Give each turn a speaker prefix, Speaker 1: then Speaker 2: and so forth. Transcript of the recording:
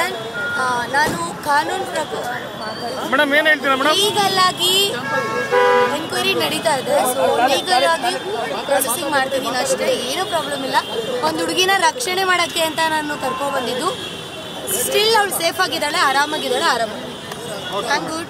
Speaker 1: Risen ನಾನು ಕಾನೂನು ಪ್ರಕಾರ ಲೀಗಲ್ ಆಗಿ ಎನ್ಕ್ವೈರಿ ನಡೀತಾ ಇದೆ. ಸೊ ಲೀಗಲ್ ಆಗಿ ಪ್ರೊಸೆಸಿಂಗ್ ಮಾಡ್ತಿದ್ದೀನಿ ಅಷ್ಟೇ, ಏನೂ ಪ್ರಾಬ್ಲಮ್ ಇಲ್ಲ. ಒಂದು ಹುಡುಗಿನ ರಕ್ಷಣೆ ಮಾಡೋಕ್ಕೆ ಅಂತ ನಾನು ಕರ್ಕೊಬಂದಿದ್ದು. ಸ್ಟಿಲ್ ಅವಳು ಸೇಫ್ ಆಗಿದ್ದಾಳೆ, ಆರಾಮಾಗಿದ್ದಾಳೆ. I am good.